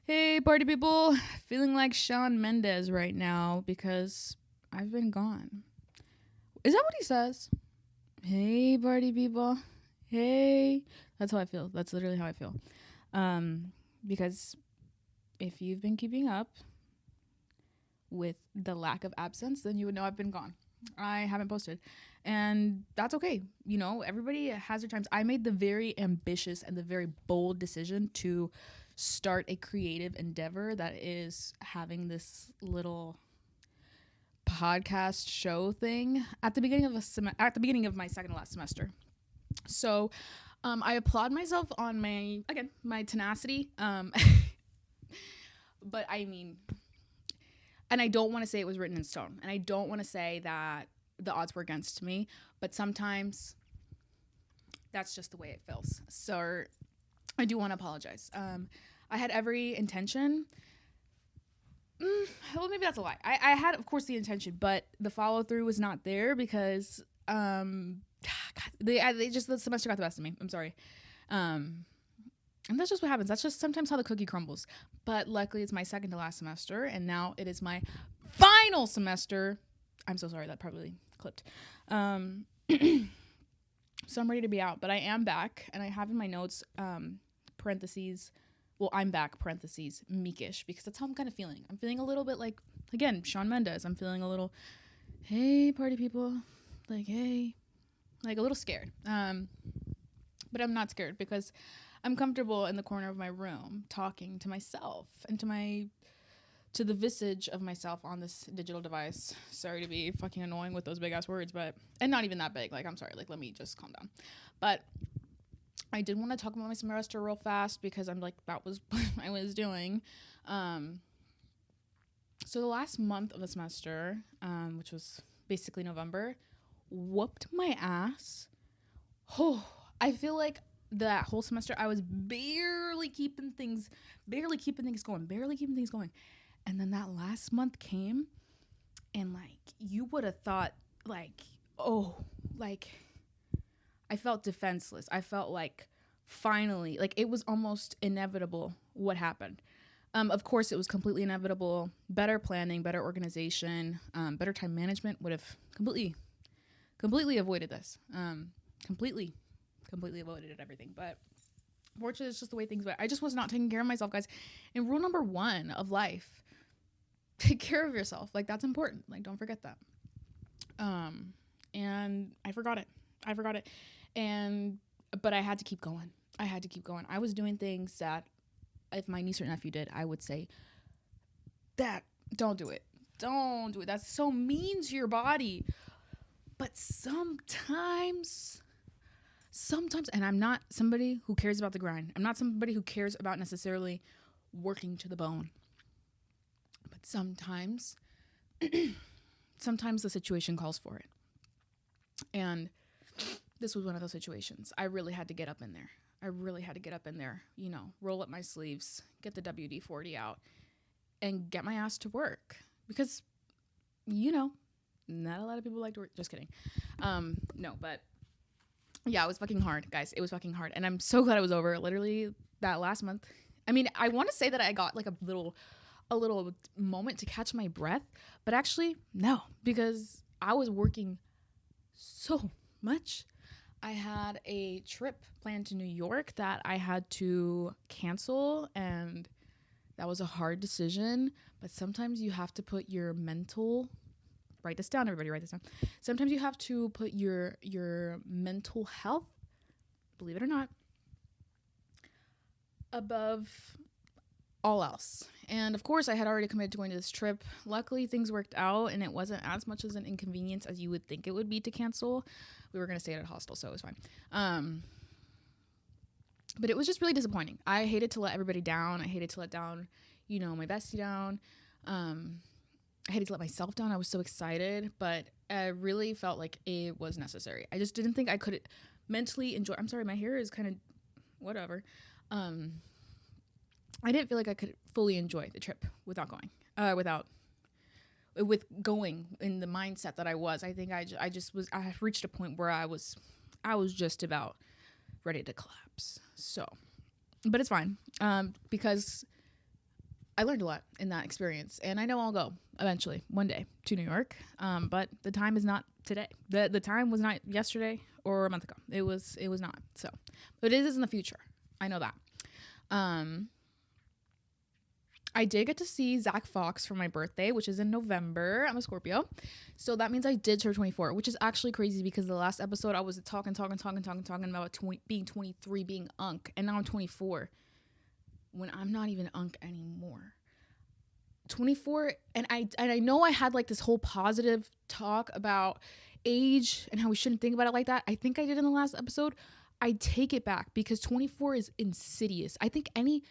Hey, party people. Feeling like Shawn Mendes right now because I've been gone. Is that what he says? Hey, party people. Hey. That's how I feel. That's literally how I feel. Because if you've been keeping up with the lack of absence, then you would know I've been gone. I haven't posted. And that's okay. You know, everybody has their times. I made the very ambitious and the very bold decision to start a creative endeavor that is having this little podcast show thing at the beginning of my second to last semester. So I applaud myself on my tenacity. But I mean, and I don't want to say it was written in stone, and I don't want to say that the odds were against me, but sometimes that's just the way it feels. So I do want to apologize. I had every intention. Well, maybe that's a lie. I had, of course, the intention, but the follow through was not there because the semester got the best of me. I'm sorry. And that's just what happens. That's just sometimes how the cookie crumbles. But luckily, it's my second to last semester, and now it is my final semester. I'm so sorry. That probably clipped. So I'm ready to be out, but I am back, and I have in my notes parentheses. Well, I'm back, parentheses, meekish, because that's how I'm kind of feeling. I'm feeling a little bit like, again, Shawn Mendes. I'm feeling a little, hey, party people, like, hey, like a little scared. But I'm not scared because I'm comfortable in the corner of my room talking to myself and to the visage of myself on this digital device. Sorry to be fucking annoying with those big ass words, and not even that big. Like, I'm sorry. Like, let me just calm down. But I did want to talk about my semester real fast because I'm like, that was what I was doing. So the last month of the semester, which was basically November, whooped my ass. Oh, I feel like that whole semester I was barely keeping things going. And then that last month came, and like, you would have thought like, oh, like, I felt defenseless. I felt like finally, like, it was almost inevitable what happened. Of course, it was completely inevitable. Better planning, better organization, better time management would have completely avoided this. Completely avoided everything. But fortunately, it's just the way things went. I just was not taking care of myself, guys. And rule number 1 of life, take care of yourself. Like, that's important. Like, don't forget that. And I forgot it. But I had to keep going. I was doing things that if my niece or nephew did, I would say, that don't do it. That's so mean to your body. But sometimes, and I'm not somebody who cares about the grind. I'm not somebody who cares about necessarily working to the bone. But sometimes the situation calls for it. And this was one of those situations. I really had to get up in there. You know, roll up my sleeves, get the WD-40 out, and get my ass to work. Because, you know, not a lot of people like to work. Just kidding. No, but yeah, it was fucking hard, guys. It was fucking hard. And I'm so glad it was over. Literally that last month. I mean, I want to say that I got like a little moment to catch my breath, but actually no, because I was working so much. I had a trip planned to New York that I had to cancel, and that was a hard decision. But sometimes you have to put your mental, write this down, everybody, write this down. Sometimes you have to put your mental health, believe it or not, above all else. And of course, I had already committed to going to this trip. Luckily, things worked out, and it wasn't as much as an inconvenience as you would think it would be to cancel. We were going to stay at a hostel, so it was fine. But it was just really disappointing. I hated to let everybody down. I hated to let down, you know, my bestie down. I hated to let myself down. I was so excited, but I really felt like it was necessary. I just didn't think I could mentally enjoy. I'm sorry, my hair is kind of whatever. I didn't feel like I could fully enjoy the trip without going. With going in the mindset that I was. I think I had reached a point where I was just about ready to collapse. So, but it's fine. Because I learned a lot in that experience, and I know I'll go eventually one day to New York. But the time is not today. The time was not yesterday or a month ago. It was not. So, but it is in the future. I know that. I did get to see Zach Fox for my birthday, which is in November. I'm a Scorpio. So that means I did turn 24, which is actually crazy because the last episode I was talking about being 23, being unk, and now I'm 24 when I'm not even unk anymore. 24, and I know I had like this whole positive talk about age and how we shouldn't think about it like that. I think I did in the last episode. I take it back because 24 is insidious. I think any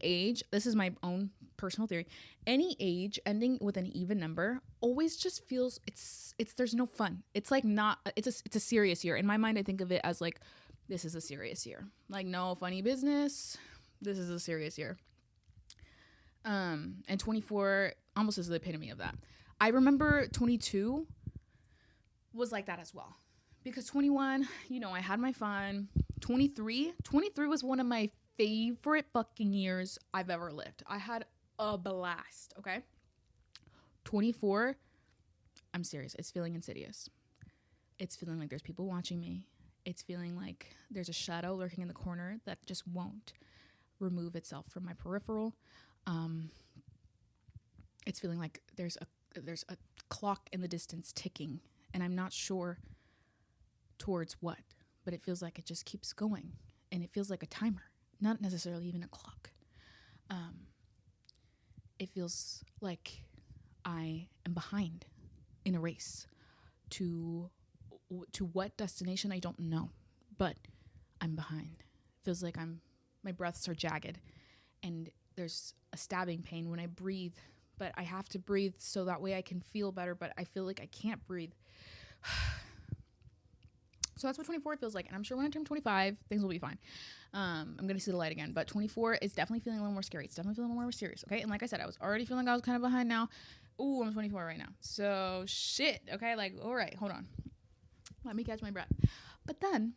age, this is my own personal theory, any age ending with an even number always just feels it's there's no fun. It's like not it's a serious year. In my mind, I think of it as like, this is a serious year. Like, no funny business. This is a serious year. And 24 almost is the epitome of that. I remember 22 was like that as well. Because 21, I had my fun. 23 was one of my favorite fucking years I've ever lived. I had a blast, okay? 24, I'm serious. It's feeling insidious. It's feeling like there's people watching me. It's feeling like there's a shadow lurking in the corner that just won't remove itself from my peripheral. It's feeling like there's a clock in the distance ticking, and I'm not sure towards what, but it feels like it just keeps going, and it feels like a timer, not necessarily even a clock. It feels like I am behind in a race to what destination I don't know, but I'm behind. It feels like my breaths are jagged, and there's a stabbing pain when I breathe, but I have to breathe so that way I can feel better, but I feel like I can't breathe. So that's what 24 feels like. And I'm sure when I turn 25, things will be fine. I'm going to see the light again. But 24 is definitely feeling a little more scary. It's definitely feeling a little more serious. Okay. And like I said, I was already feeling like I was kind of behind now. Ooh, I'm 24 right now. So shit. Okay. Like, all right, hold on. Let me catch my breath. But then,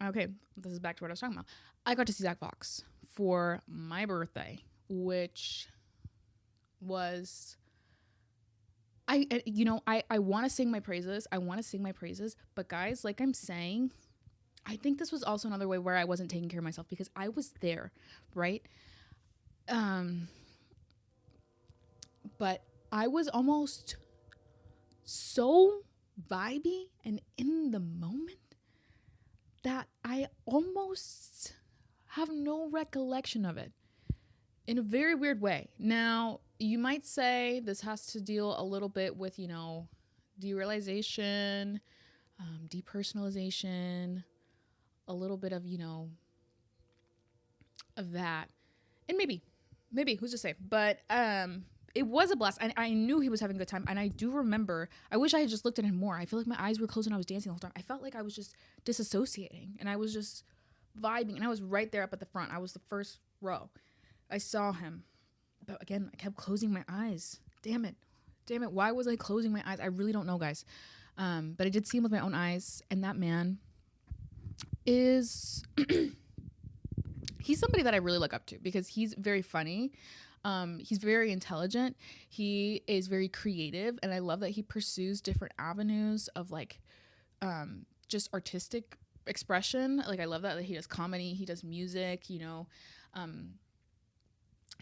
okay, this is back to what I was talking about. I got to see Zach Fox for my birthday, which was... I want to sing my praises. But guys, like I'm saying, I think this was also another way where I wasn't taking care of myself because I was there, right? But I was almost so vibey and in the moment that I almost have no recollection of it in a very weird way. Now, you might say this has to deal a little bit with, derealization, depersonalization, a little bit of, of that. And maybe, who's to say? But it was a blast. I knew he was having a good time. And I do remember, I wish I had just looked at him more. I feel like my eyes were closed and I was dancing the whole time. I felt like I was just disassociating and I was just vibing. And I was right there up at the front. I was the first row. I saw him. But again, I kept closing my eyes. Damn it. Why was I closing my eyes? I really don't know, guys. But I did see him with my own eyes. And that man is... he's somebody that I really look up to because he's very funny. He's very intelligent. He is very creative. And I love that he pursues different avenues of just artistic expression. Like I love that he does comedy. He does music,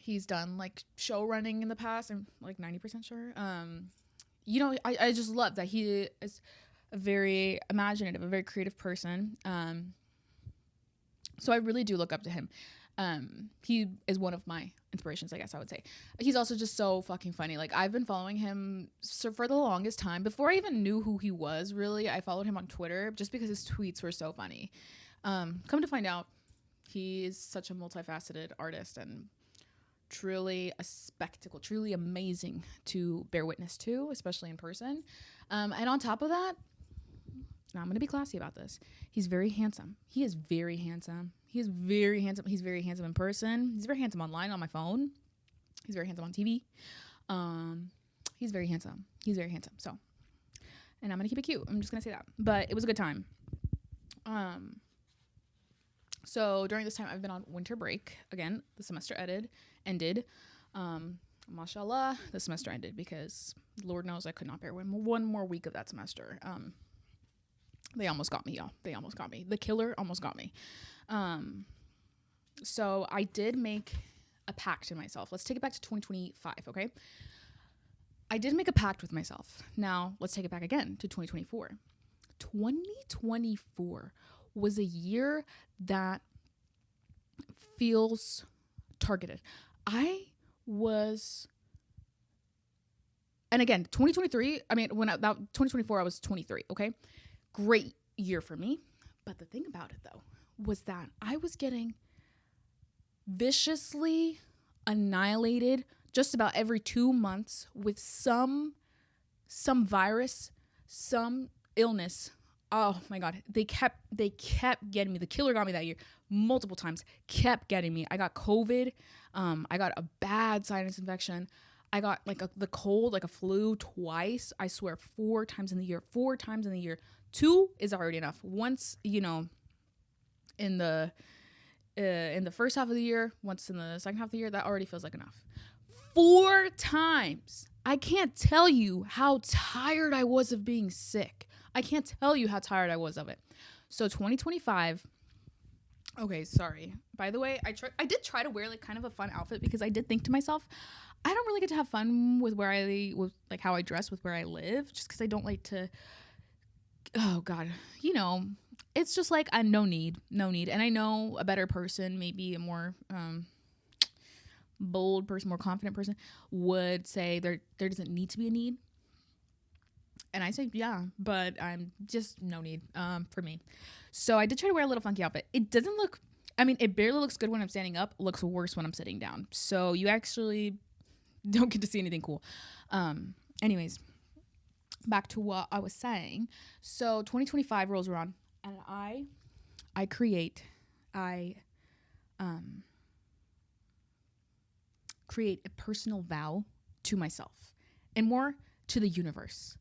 he's done like show running in the past. I'm like 90% sure. I just love that he is a very imaginative, a very creative person. So I really do look up to him. He is one of my inspirations, I guess I would say. He's also just so fucking funny. Like I've been following him for the longest time. Before I even knew who he was, really, I followed him on Twitter just because his tweets were so funny. Come to find out, he is such a multifaceted artist and truly a spectacle, truly amazing to bear witness to, especially in person. And on top of that, now I'm going to be classy about this. He's very handsome. He is very handsome. He's very handsome in person. He's very handsome online on my phone. He's very handsome on TV. He's very handsome. So, and I'm going to keep it cute. I'm just going to say that. But it was a good time. So during this time, I've been on winter break. Again, the semester ended. Mashallah, the semester ended because Lord knows I could not bear one more week of that semester. They almost got me, y'all. They almost got me. The killer almost got me. So I did make a pact to myself. Let's take it back to 2025, okay? I did make a pact with myself. Now, let's take it back again to 2024. 2024 was a year that feels targeted. And again, 2023, I mean, 2024, I was 23, okay? Great year for me. But the thing about it, though, was that I was getting viciously annihilated just about every 2 months with some virus, some illness. Oh my God. They kept getting me. The killer got me that year multiple times, kept getting me. I got COVID. I got a bad sinus infection. I got the cold, like a flu twice. I swear 4 times in the year, 4 times in the year. 2 is already enough. Once, in the first half of the year, once in the second half of the year, that already feels like enough. 4 times. I can't tell you how tired I was of being sick. I can't tell you how tired I was of it. So 2025. Okay, sorry. By the way, I did try to wear kind of a fun outfit because I did think to myself, I don't really get to have fun with how I dress with where I live, just because I don't like to. Oh God, it's just a no need. And I know a better person, maybe a more bold person, more confident person, would say there doesn't need to be a need. And I say, yeah, but I'm just no need for me. So I did try to wear a little funky outfit. It doesn't look, it barely looks good when I'm standing up. It looks worse when I'm sitting down. So you actually don't get to see anything cool. Anyways, back to what I was saying. So 2025 rolls around and I create a personal vow to myself and more to the universe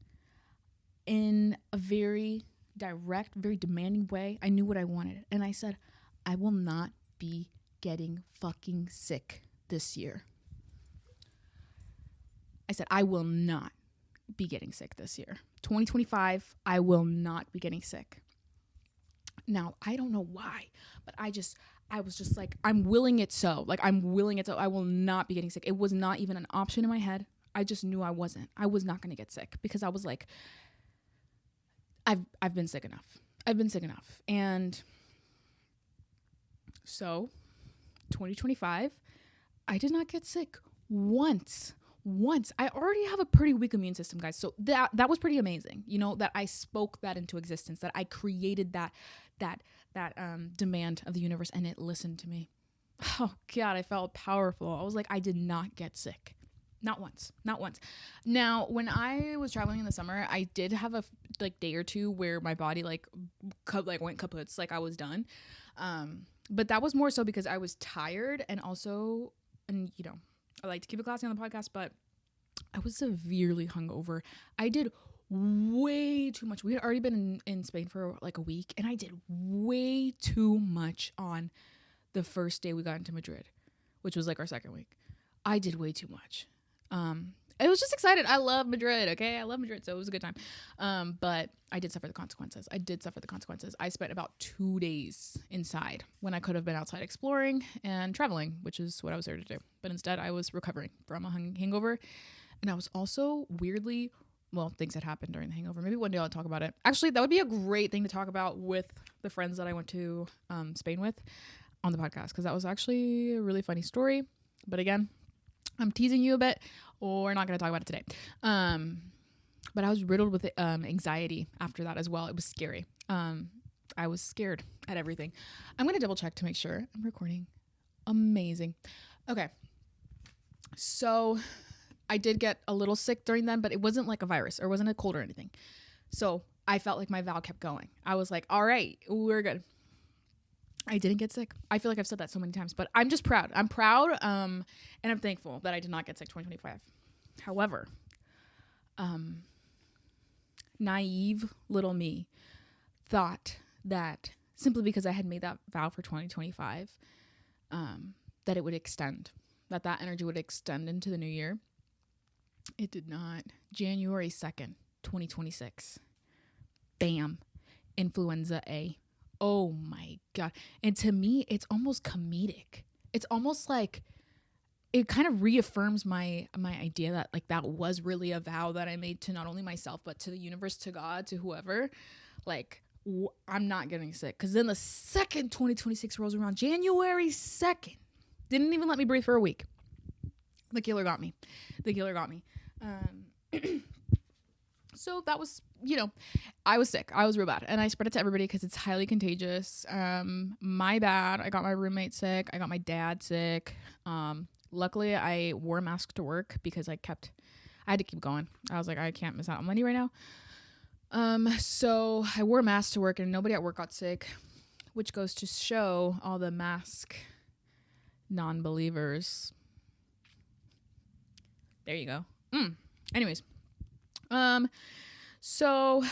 in a very direct, very demanding way. I knew what I wanted. And I said, I will not be getting fucking sick this year. I said, I will not be getting sick this year. 2025, I will not be getting sick. Now, I don't know why, but I was just like, I'm willing it so. I'm willing it so. I will not be getting sick. It was not even an option in my head. I just knew I was not going to get sick because I was like, I've been sick enough. And so 2025, I did not get sick once. I already have a pretty weak immune system, guys. So that was pretty amazing. That I spoke that into existence, that I created that demand of the universe and it listened to me. Oh God, I felt powerful. I was like, I did not get sick. Not once. Now, when I was traveling in the summer, I did have a day or two where my body went kaputs, I was done. But that was more so because I was tired and also, I like to keep it classy on the podcast, but I was severely hungover. I did way too much. We had already been in Spain for a week, and I did way too much on the first day we got into Madrid, which was our second week. I did way too much. I was just excited. I love Madrid, okay? I love Madrid, so it was a good time. But I did suffer the consequences. I spent about 2 days inside when I could have been outside exploring and traveling, which is what I was there to do. But instead, I was recovering from a hangover. And I was also weirdly, things had happened during the hangover. Maybe one day I'll talk about it. Actually, that would be a great thing to talk about with the friends that I went to Spain with on the podcast, because that was actually a really funny story. But again, I'm teasing you a bit, or we're not going to talk about it today. But I was riddled with anxiety after that as well. It was scary. I was scared at everything. I'm going to double check to make sure I'm recording. Amazing. Okay. So I did get a little sick during then, but it wasn't like a virus or it wasn't a cold or anything. So I felt like my vow kept going. I was like, all right, we're good. I didn't get sick. I feel like I've said that so many times, but I'm just proud. I'm proud, and I'm thankful that I did not get sick 2025. However, naive little me thought that simply because I had made that vow for 2025, that it would extend. that energy would extend into the new year. It did not. January 2nd, 2026. Bam. Influenza A. Oh my God. And to me, it's almost comedic. It's almost like it kind of reaffirms my idea that like that was really a vow that I made to not only myself, but to the universe, to God, to whoever. Like, I'm not getting sick. Because then the second 2026 rolls around, January 2nd. Didn't even let me breathe for a week. The killer got me. So that was, I was sick. I was real bad. And I spread it to everybody because it's highly contagious. My bad. I got my roommate sick. I got my dad sick. Luckily, I wore a mask to work because I had to keep going. I was like, I can't miss out on money right now. So I wore a mask to work and nobody at work got sick, which goes to show all the mask non-believers. There you go. Anyways. So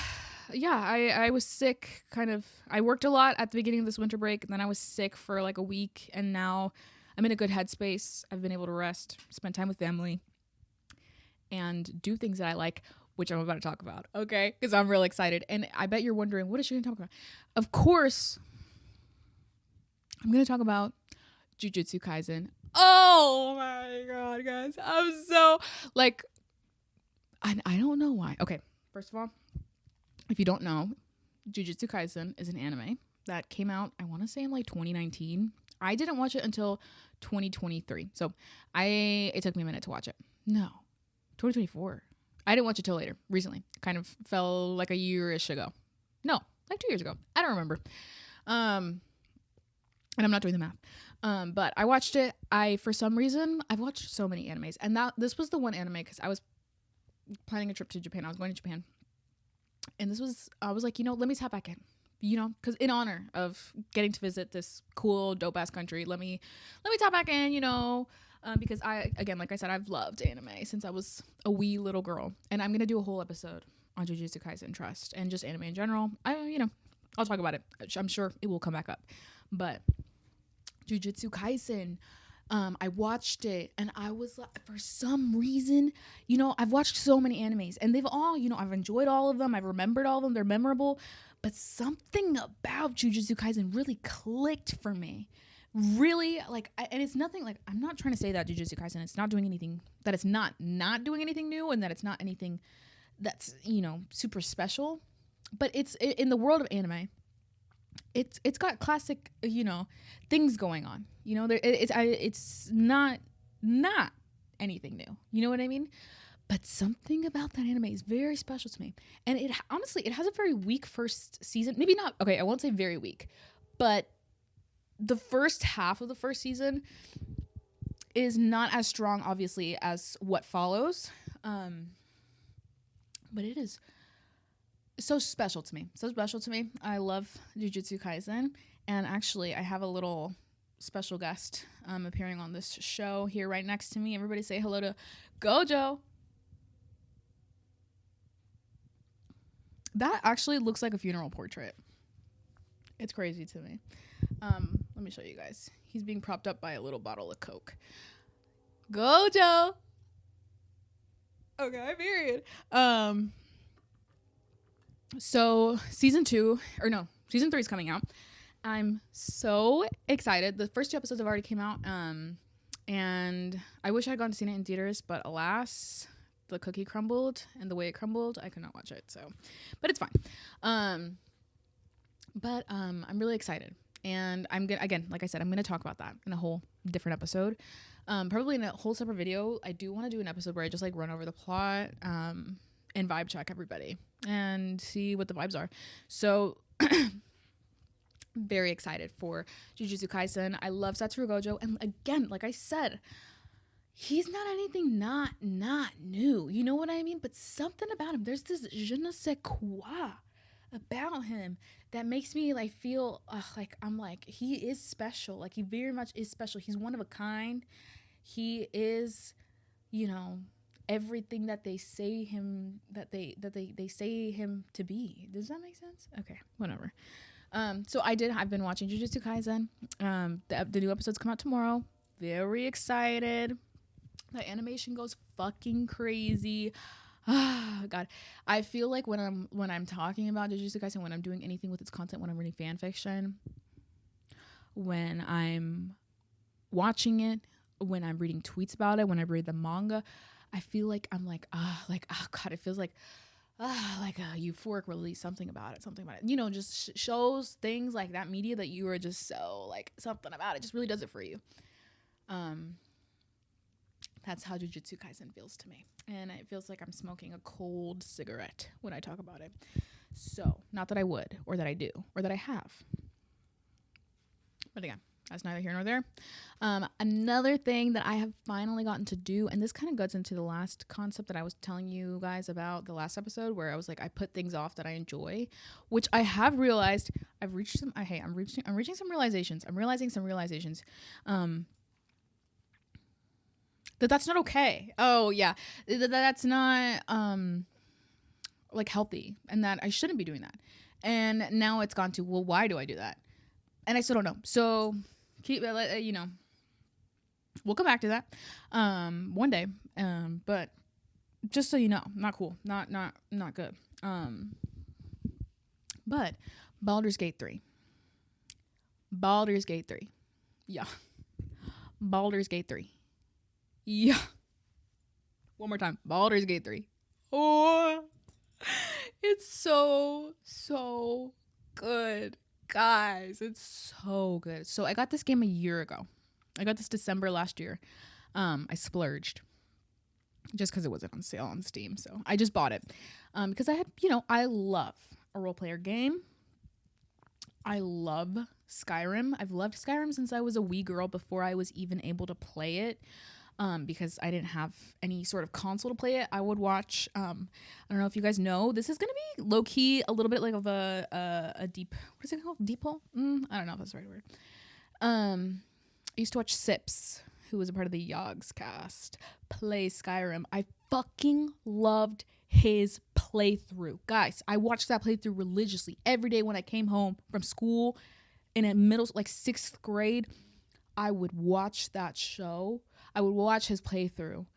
yeah, I was sick kind of. I worked a lot at the beginning of this winter break, and then I was sick for like a week, and now I'm in a good headspace. I've been able to rest, spend time with family, and do things that I like, which I'm about to talk about, okay? Because I'm real excited. And I bet you're wondering, what is she going to talk about? Of course, I'm going to talk about Jujutsu Kaisen. Oh my God, guys. I'm so, like, I don't know why. Okay, first of all, if you don't know, Jujutsu Kaisen is an anime that came out, I want to say in like 2019. I didn't watch it until 2023. So it took me a minute to watch it. No, 2024. I didn't watch it till later, recently. Kind of fell like a year-ish ago. No, like 2 years ago. I don't remember. And I'm not doing the math. But I watched it. For some reason, I've watched so many animes. And this was the one anime because I was planning a trip to Japan. I was going to Japan. And I was like, let me tap back in. Because in honor of getting to visit this cool, dope-ass country, let me tap back in, because like I said, I've loved anime since I was a wee little girl. And I'm going to do a whole episode on Jujutsu Kaisen Trust and just anime in general. I'll talk about it. I'm sure it will come back up. But Jujutsu Kaisen, I watched it and I was like, for some reason, I've watched so many animes and they've all, I've enjoyed all of them. I've remembered all of them. They're memorable. But something about Jujutsu Kaisen really clicked for me. Really, and it's nothing like, I'm not trying to say that Jujutsu Kaisen, it's not doing anything, that it's not doing anything new and that it's not anything that's, super special. But it's in the world of anime, it's got classic, things going on. It's not anything new. You know what I mean? But something about that anime is very special to me. And it has a very weak first season. Maybe not, okay, I won't say very weak, but the first half of the first season is not as strong, obviously, as what follows. But it is so special to me. I love Jujutsu Kaisen. And actually, I have a little special guest appearing on this show here right next to me. Everybody say hello to Gojo. That actually looks like a funeral portrait. It's crazy to me. Let me show you guys. He's being propped up by a little bottle of Coke. Gojo! Okay, period. So season 3 is coming out. I'm so excited. The first 2 episodes have already came out. And I wish I had gone to see it in theaters, but alas, the cookie crumbled, and the way it crumbled, I could not watch it. So, but it's fine. But I'm really excited, and I'm gonna, again, like I said, I'm gonna talk about that in a whole different episode. Probably in a whole separate video. I do want to do an episode where I just like run over the plot, and vibe check everybody and see what the vibes are. So very excited for Jujutsu Kaisen. I love Satoru Gojo, and again, like I said, he's not anything not new. You know what I mean? But something about him, there's this je ne sais quoi about him that makes me like feel like I'm like, he is special. Like, he very much is special. He's one of a kind. He is, everything that they say him, that they say him to be. Does that make sense? Okay, whatever. So I've been watching Jujutsu Kaisen. The new episodes come out tomorrow. very excited. The animation goes fucking crazy. Ah, God, I feel like when I'm talking about Jujutsu Kaisen, when I'm doing anything with its content, when I'm reading fan fiction, when I'm watching it, when I'm reading tweets about it, when I read the manga, I feel like I'm like, oh God, it feels like a euphoric release, something about it, you know, just shows things like that media that you are just so like something about it just really does it for you. That's how Jujutsu Kaisen feels to me, and it feels like I'm smoking a cold cigarette when I talk about it. So, not that I would, or that I do, or that I have, but again, that's neither here nor there. Another thing that I have finally gotten to do, and this kind of goes into the last concept that I was telling you guys about the last episode, where I was like, I put things off that I enjoy, which I have realized I'm reaching some realizations. I'm realizing some realizations. That's not okay. Oh yeah, that's not like healthy, and that I shouldn't be doing that. And now it's gone to, well, why do I do that? And I still don't know. So keep you know, we'll come back to that one day. But just so you know, not cool, not good. But Baldur's Gate 3. Yeah. Baldur's Gate 3. Yeah. One more time. Baldur's Gate 3. Oh, it's so good, guys. It's so good. So I got this game a year ago. I got this December last year. I splurged just because it wasn't on sale on Steam. So I just bought it because I had, you know, I love a role player game. I love Skyrim. I've loved Skyrim since I was a wee girl, before I was even able to play it. Because I didn't have any sort of console to play it. I would watch, I don't know if you guys know, this is going to be low-key a little bit like of a deep, what is it called? Deep hole? I don't know if that's the right word. I used to watch Sips, who was a part of the Yogs cast, play Skyrim. I fucking loved his playthrough. Guys, I watched that playthrough religiously every day when I came home from school in a middle, like 6th grade. I would watch that show. I would watch his playthrough.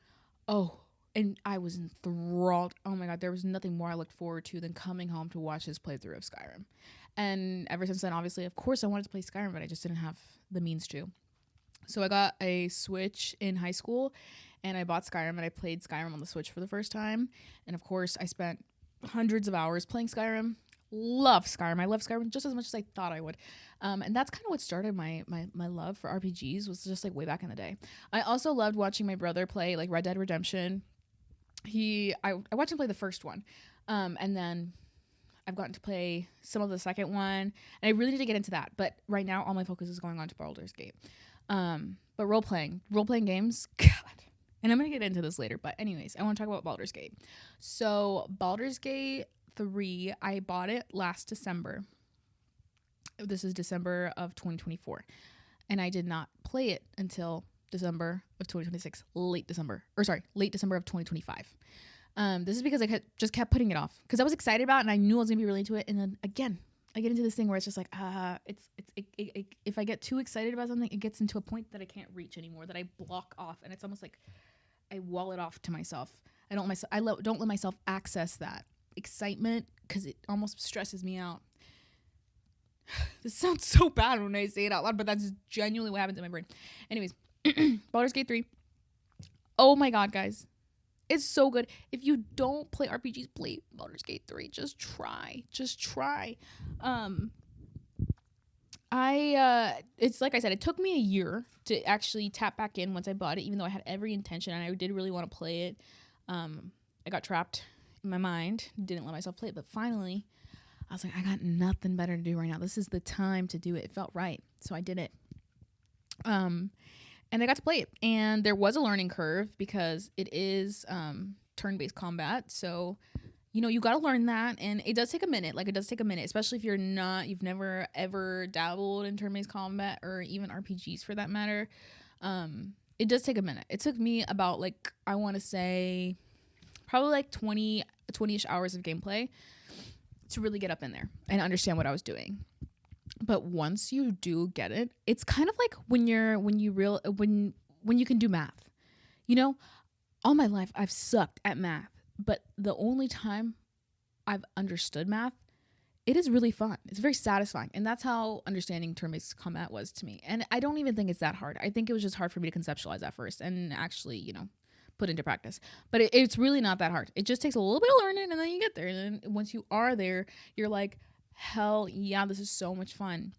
Oh, and I was enthralled. Oh my God, there was nothing more I looked forward to than coming home to watch his playthrough of Skyrim. And ever since then, obviously, of course, I wanted to play Skyrim, but I just didn't have the means to. So I got a Switch in high school, and I bought Skyrim, and I played Skyrim on the Switch for the first time. And of course, I spent hundreds of hours playing Skyrim. Love Skyrim. I love Skyrim just as much as I thought I would. And that's kind of what started my love for RPGs, was just like way back in the day. I also loved watching my brother play like Red Dead Redemption. I watched him play the first one. And then I've gotten to play some of the second one, and I really need to get into that. But right now, all my focus is going on to Baldur's Gate. But role playing games, God. And I'm going to get into this later. But anyways, I want to talk about Baldur's Gate. So Baldur's Gate 3, I bought it last December. This is December of 2024. And I did not play it until December of 2026. Late December of 2025. This is because I just kept putting it off. Because I was excited about it, and I knew I was going to be really into it. And then, again, I get into this thing where it's just like, if I get too excited about something, it gets into a point that I can't reach anymore, that I block off. And it's almost like I wall it off to myself. I don't let myself access that excitement, because it almost stresses me out. This sounds so bad when I say it out loud, but that's genuinely what happens in my brain. Anyways, Baldur's Gate 3. Oh my God, guys. It's so good. If you don't play RPGs, play Baldur's Gate 3. Just try. It's like I said, it took me a year to actually tap back in once I bought it, even though I had every intention and I did really want to play it. I got trapped in my mind, didn't let myself play it, but finally I was like, I got nothing better to do right now. This is the time to do it. It felt right. So I did it. And I got to play it. And there was a learning curve because it is turn-based combat. So, you know, you got to learn that. And it does take a minute. Especially if you've never ever dabbled in turn-based combat, or even RPGs for that matter. It does take a minute. It took me about, like, I want to say probably like 20-ish hours of gameplay to really get up in there and understand what I was doing. But once you do get it, it's kind of like when you can do math. You know, all my life I've sucked at math, but the only time I've understood math, it is really fun. It's very satisfying. And that's how understanding term-based combat was to me. And I don't even think it's that hard. I think it was just hard for me to conceptualize at first and actually, put into practice. But it's really not that hard. It just takes a little bit of learning, and then you get there. And then once you are there, you're like, hell yeah, this is so much fun.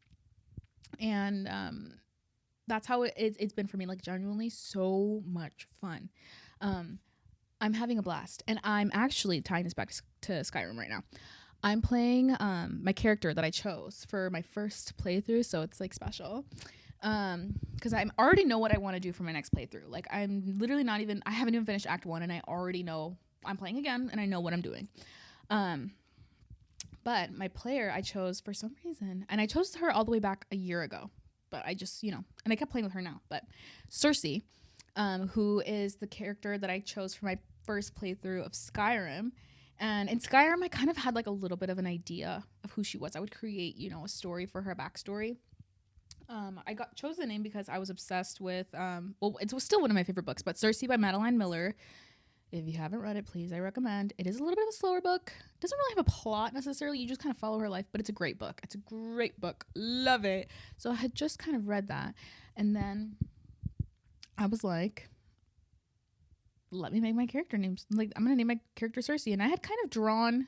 And that's how it's been for me, like genuinely so much fun. I'm having a blast, and I'm actually tying this back to Skyrim right now. I'm playing my character that I chose for my first playthrough, so it's like special. Because I already know what I want to do for my next playthrough. Like I'm literally I haven't even finished Act 1, and I already know I'm playing again, and I know what I'm doing. But my player I chose for some reason, and I chose her all the way back a year ago, but I just, and I kept playing with her now. But Circe, who is the character that I chose for my first playthrough of Skyrim. And in Skyrim, I kind of had like a little bit of an idea of who she was. I would create, a story for her backstory. I chose the name because I was obsessed with, it was still one of my favorite books, but Circe by Madeline Miller. If you haven't read it, please, I recommend. It is a little bit of a slower book. It doesn't really have a plot necessarily. You just kind of follow her life, but it's a great book. It's a great book. Love it. So I had just kind of read that. And then I was like, let me make my character names. Like, I'm going to name my character Circe. And I had kind of drawn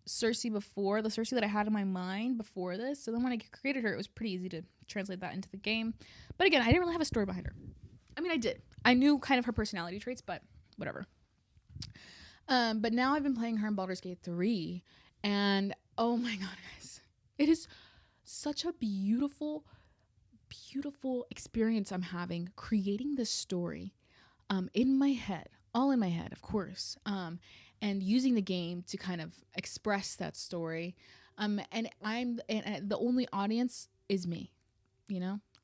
Circe before, the Circe that I had in my mind before this. So then when I created her, it was pretty easy to translate that into the game. But again, I didn't really have a story behind her. I mean, I did. I knew kind of her personality traits, but whatever. But now I've been playing her in Baldur's Gate 3. And oh my God, guys. It is such a beautiful, beautiful experience I'm having creating this story in my head, all in my head, of course, and using the game to kind of express that story. And the only audience is me,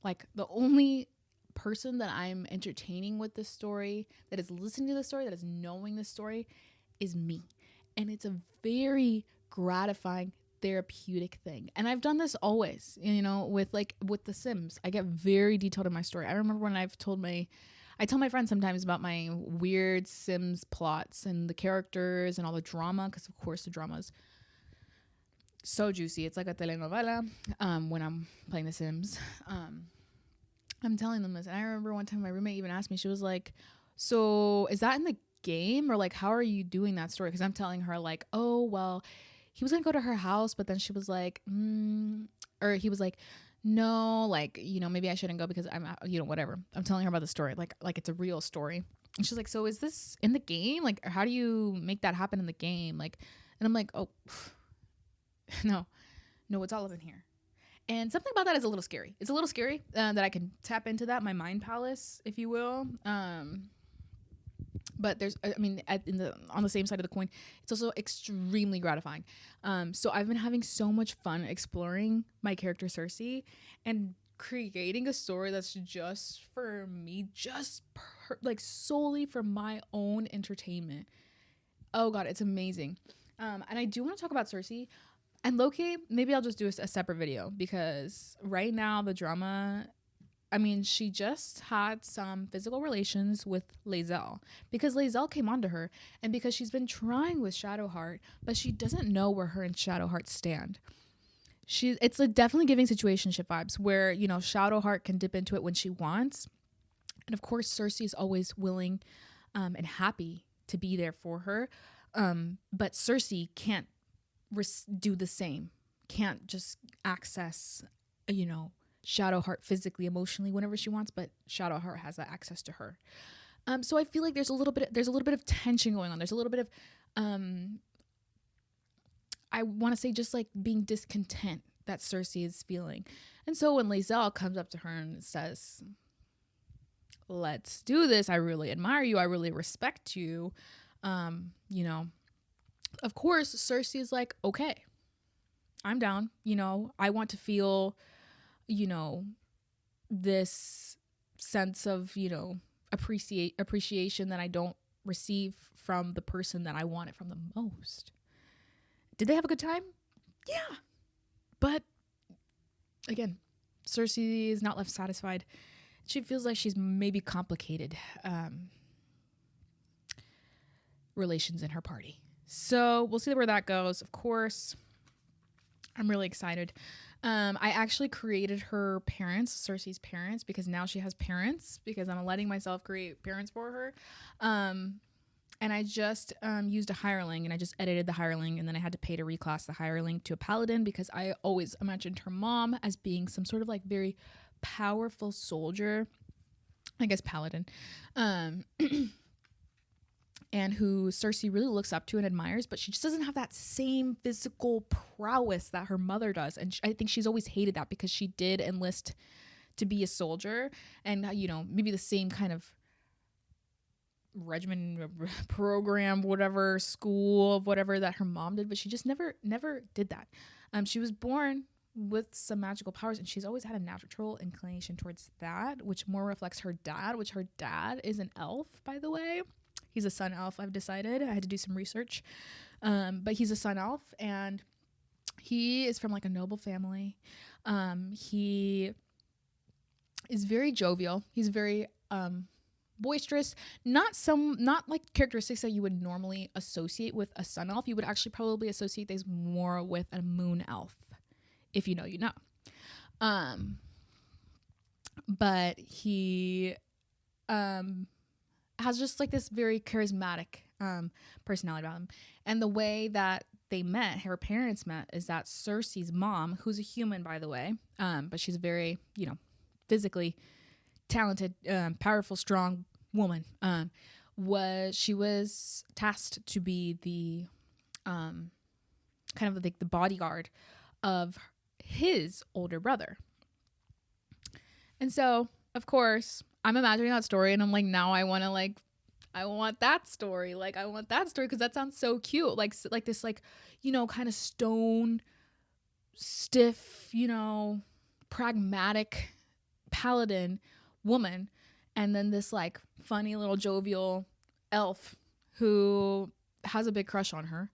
like the only person that I'm entertaining with this story, that is listening to the story, that is knowing the story, is me. And it's a very gratifying, therapeutic thing. And I've done this always, with The Sims. I get very detailed in my story. I remember when I tell my friends sometimes about my weird Sims plots and the characters and all the drama, because of course the drama is so juicy. It's like a telenovela when I'm playing The Sims. I'm telling them this. And I remember one time my roommate even asked me, she was like, so is that in the game? Or like, how are you doing that story? Because I'm telling her like, oh, well, he was going to go to her house. But then she was like, or he was like, no, like, maybe I shouldn't go because I'm, whatever. I'm telling her about the story. Like it's a real story. And she's like, so is this in the game? Like, how do you make that happen in the game? Like, and I'm like, oh, no, it's all up in here. And something about that is a little scary. It's a little scary that I can tap into that, my mind palace, if you will. But there's, on the same side of the coin, it's also extremely gratifying. So I've been having so much fun exploring my character Circe and creating a story that's just for me, solely for my own entertainment. Oh God, it's amazing. And I do want to talk about Circe. And low-key, maybe I'll just do a separate video because right now the drama, she just had some physical relations with Lae'zel because Lae'zel came onto her and because she's been trying with Shadowheart, but she doesn't know where her and Shadowheart stand. It's definitely giving situationship vibes where, Shadowheart can dip into it when she wants. And of course, Circe is always willing and happy to be there for her. But Circe can't do the same, can't just access, Shadowheart physically, emotionally, whenever she wants, but Shadowheart has that access to her. So I feel like there's a little bit of tension going on. There's a little bit of, I want to say just like being discontent that Circe is feeling. And so when Lae'zel comes up to her and says, let's do this. I really admire you. I really respect you. Of course, Circe is like, okay, I'm down. I want to feel, this sense of, appreciation that I don't receive from the person that I want it from the most. Did they have a good time? Yeah. But again, Circe is not left satisfied. She feels like she's maybe complicated relations in her party. So we'll see where that goes. Of course, I'm really excited. I actually created her parents, Circe's parents, because now she has parents, because I'm letting myself create parents for her. And I just used a hireling, and I just edited the hireling, and then I had to pay to reclass the hireling to a paladin, because I always imagined her mom as being some sort of like very powerful soldier, I guess paladin, and who Circe really looks up to and admires, but she just doesn't have that same physical prowess that her mother does. And I think she's always hated that, because she did enlist to be a soldier, and, you know, maybe the same kind of regimen, program, whatever, school, whatever that her mom did, but she just never did that. She was born with some magical powers, and she's always had a natural inclination towards that, which more reflects her dad, which her dad is an elf, by the way. He's a sun elf, I've decided. I had to do some research. But he's a sun elf, and he is from like a noble family. He is very jovial. He's very boisterous. Not like characteristics that you would normally associate with a sun elf. You would actually probably associate these more with a moon elf. If you know, you know. But he has just like this very charismatic personality about him. And the way that they met, her parents met, is that Circe's mom, who's a human, by the way, but she's a very, you know, physically talented, powerful, strong woman, she was tasked to be the kind of like the bodyguard of his older brother. And so, of course, I'm imagining that story, and I'm like, now I want that story. Like, I want that story, because that sounds so cute. Like this, like, you know, kind of stone, stiff, you know, pragmatic paladin woman, and then this like funny little jovial elf who has a big crush on her,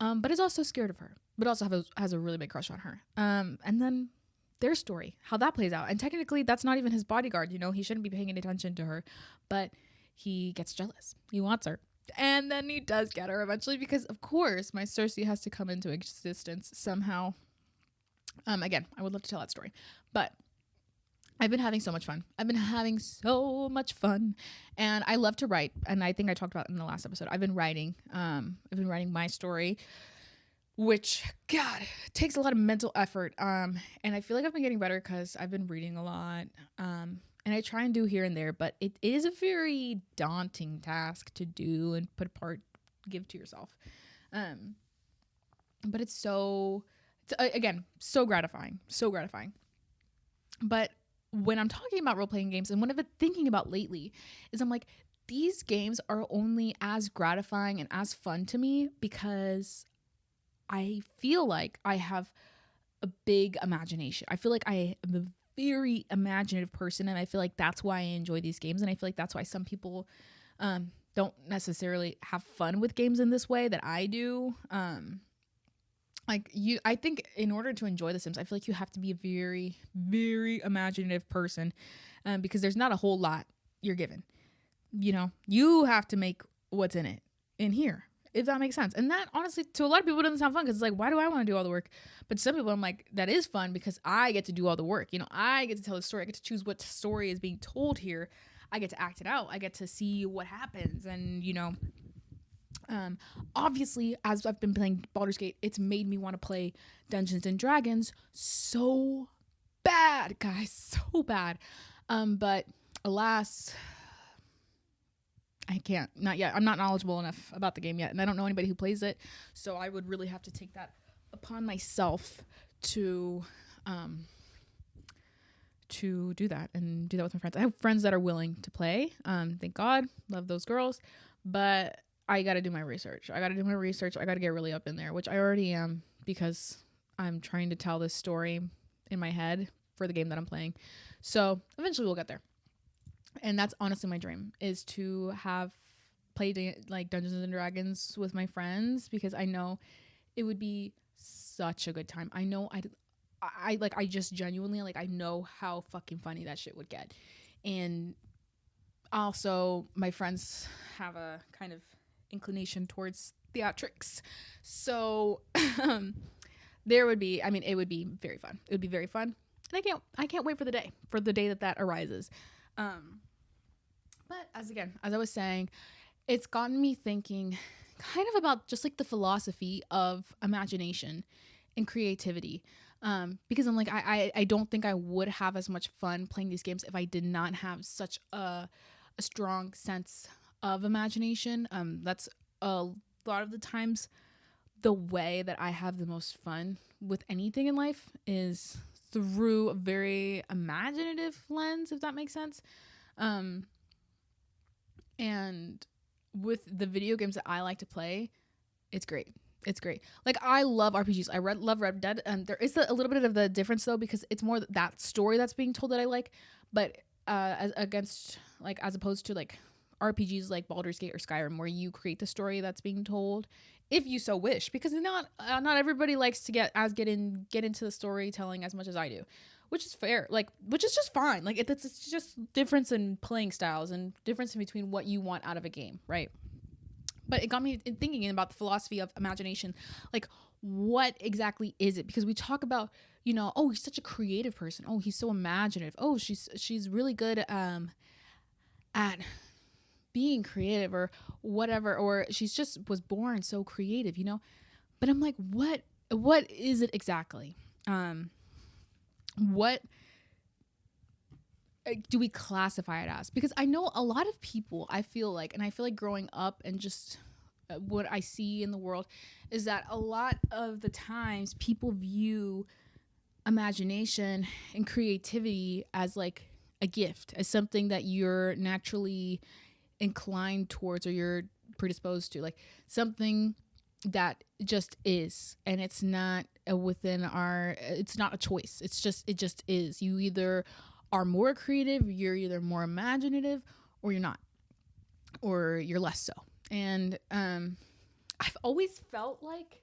but is also scared of her, but also has a really big crush on her. And then their story, how that plays out. And technically that's not even his bodyguard, you know, he shouldn't be paying any attention to her, but he gets jealous. He wants her. And then he does get her eventually, because of course my Circe has to come into existence somehow. Again, I would love to tell that story, but I've been having so much fun. And I love to write. And I think I talked about it in the last episode. I've been writing my story, which, God, takes a lot of mental effort. And I feel like I've been getting better because I've been reading a lot. And I try and do here and there, but it is a very daunting task to do and give to yourself. But it's so gratifying. But when I'm talking about role-playing games, and what I've been thinking about lately is, I'm like, these games are only as gratifying and as fun to me because I feel like I have a big imagination. I feel like I am a very imaginative person, and I feel like that's why I enjoy these games, and I feel like that's why some people don't necessarily have fun with games in this way that I do. I think in order to enjoy The Sims, I feel like you have to be a very, very imaginative person, because there's not a whole lot you're given. You know, you have to make what's in it in here, if that makes sense. And that, honestly, to a lot of people doesn't sound fun, because it's like, why do I want to do all the work? But to some people, I'm like, that is fun because I get to do all the work. You know, I get to tell the story. I get to choose what story is being told here. I get to act it out. I get to see what happens. And, you know, obviously, as I've been playing Baldur's Gate, it's made me want to play Dungeons and Dragons so bad, guys, so bad. But alas, I can't, not yet. I'm not knowledgeable enough about the game yet, and I don't know anybody who plays it, so I would really have to take that upon myself to do that, and do that with my friends. I have friends that are willing to play. Thank God, love those girls, but I got to do my research. I got to get really up in there, which I already am, because I'm trying to tell this story in my head for the game that I'm playing. So eventually we'll get there. And that's honestly my dream, is to have played like Dungeons and Dragons with my friends, because I know it would be such a good time. I know I just genuinely, like, I know how fucking funny that shit would get. And also my friends have a kind of inclination towards theatrics. So there would be, I mean, it would be very fun. It would be very fun. And I can't wait for the day that arises. But as I was saying, it's gotten me thinking kind of about just like the philosophy of imagination and creativity. Because I'm like, I don't think I would have as much fun playing these games if I did not have such a strong sense of imagination. That's a lot of the times the way that I have the most fun with anything in life is through a very imaginative lens, if that makes sense. And with the video games that I like to play, it's great. It's great. Like, I love RPGs. Love Red Dead. And there is a little bit of the difference, though, because it's more that story that's being told that I like. But as opposed to like RPGs like Baldur's Gate or Skyrim, where you create the story that's being told, if you so wish, because not everybody likes to get into the storytelling as much as I do, which is fair. Like, which is just fine. Like, it's just difference in playing styles and difference in between what you want out of a game, right? But it got me thinking about the philosophy of imagination. Like, what exactly is it? Because we talk about, you know, oh, he's such a creative person. Oh, he's so imaginative. Oh, she's really good at being creative or whatever, or she's just was born so creative, you know. But I'm like, what is it exactly? What do we classify it as? Because I know a lot of people, I feel like growing up and just what I see in the world is that a lot of the times people view imagination and creativity as like a gift, as something that you're naturally inclined towards or you're predisposed to, like something that just is, and it's not it's not a choice. It just is. You either are more creative, you're either more imaginative, or you're not, or you're less so. And I've always felt like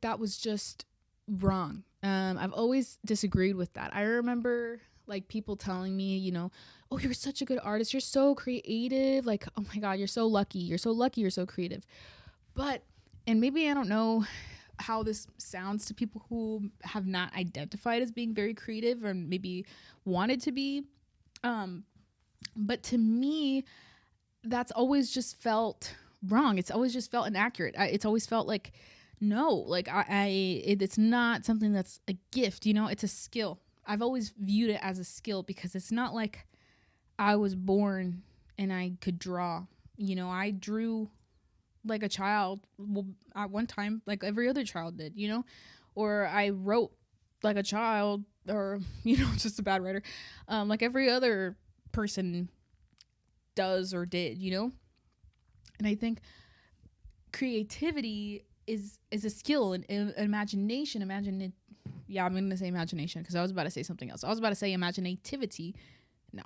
that was just wrong. I've always disagreed with that. I remember like people telling me, you know, oh, you're such a good artist, you're so creative, like, oh my god, you're so lucky you're so creative. But, and maybe I don't know how this sounds to people who have not identified as being very creative or maybe wanted to be, but to me that's always just felt wrong. It's always just felt inaccurate. It's always felt like, no, like it's not something that's a gift, you know, it's a skill. I've always viewed it as a skill because it's not like I was born and I could draw. You know, I drew like a child, well, at one time, like every other child did, you know, or I wrote like a child, or, you know, just a bad writer, like every other person does or did, you know. And I think creativity is a skill, and imagination. Yeah, I'm gonna say imagination because I was about to say something else. I was about to say imaginativity. No,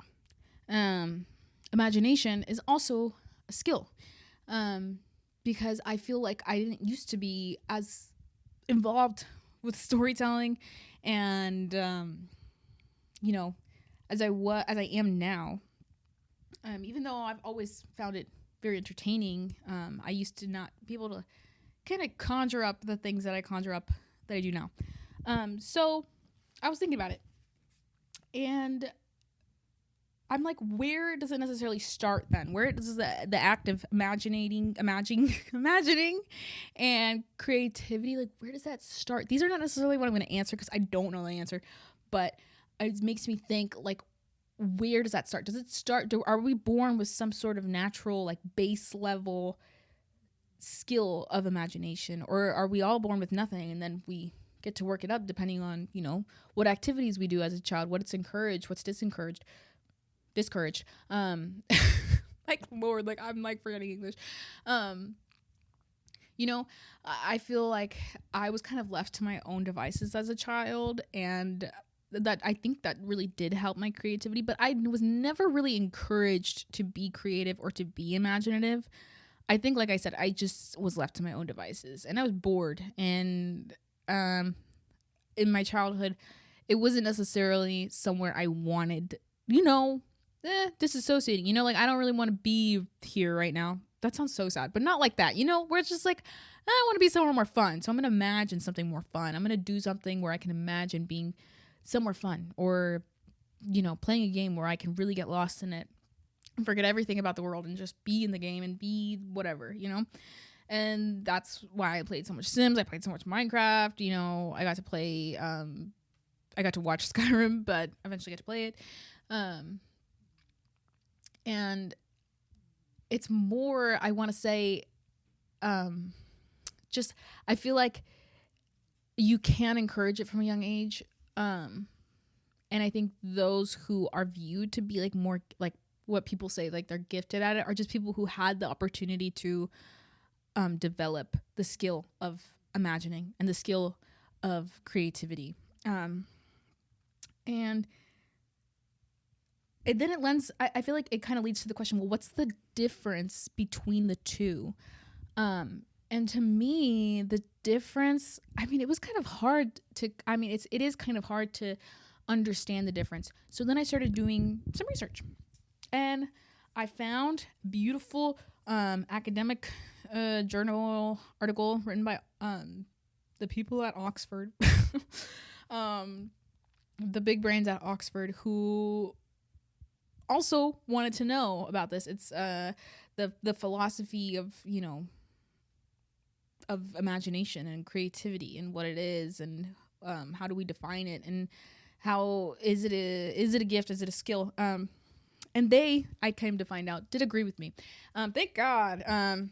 imagination is also a skill, because I feel like I didn't used to be as involved with storytelling, and you know, as I am now. Even though I've always found it very entertaining, I used to not be able to kind of conjure up the things that I conjure up that I do now. So I was thinking about it, and I'm like, where does it necessarily start then? Where does the act of imagining and creativity, like, where does that start? These are not necessarily what I'm going to answer because I don't know the answer, but it makes me think, like, where does that start? Does it start, are we born with some sort of natural, like, base level skill of imagination, or are we all born with nothing and then we get to work it up depending on, you know, what activities we do as a child, what's encouraged, what's discouraged. Like, Lord, like, I'm like forgetting English. You know, I feel like I was kind of left to my own devices as a child, and that I think that really did help my creativity, but I was never really encouraged to be creative or to be imaginative. I think, like I said, I just was left to my own devices, and I was bored, and in my childhood, it wasn't necessarily somewhere I wanted, you know, disassociating, you know, like I don't really want to be here right now. That sounds so sad, but not like that, you know, where it's just like, I want to be somewhere more fun. So I'm going to imagine something more fun. I'm going to do something where I can imagine being somewhere fun, or, you know, playing a game where I can really get lost in it and forget everything about the world and just be in the game and be whatever, you know? And that's why I played so much Sims. I played so much Minecraft, you know, I got to play, I got to watch Skyrim, but eventually get to play it. And it's more, I want to say, just, I feel like you can encourage it from a young age. And I think those who are viewed to be like more like what people say, like they're gifted at it, are just people who had the opportunity to develop the skill of imagining and the skill of creativity. And then it lends, I feel like it kind of leads to the question, well, what's the difference between the two? And to me, the difference, I mean, it was kind of hard to, I mean, it is kind of hard to understand the difference. So then I started doing some research, and I found a beautiful academic journal article written by the people at Oxford, the big brains at Oxford, who also wanted to know about this. It's the philosophy of, you know, of imagination and creativity and what it is, and how do we define it, and how is it a gift, is it a skill? And I came to find out, did agree with me. Thank God.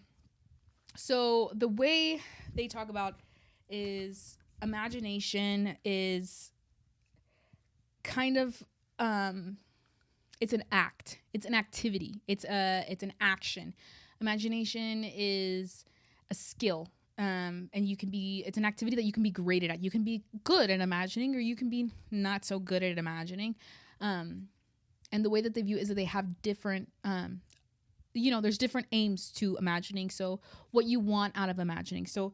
So the way they talk about is imagination is kind of it's an act, it's an activity, it's an action. Imagination is a skill. And it's an activity that you can be graded at. You can be good at imagining, or you can be not so good at imagining. And the way that they view it is that they have different, you know, there's different aims to imagining. So what you want out of imagining. So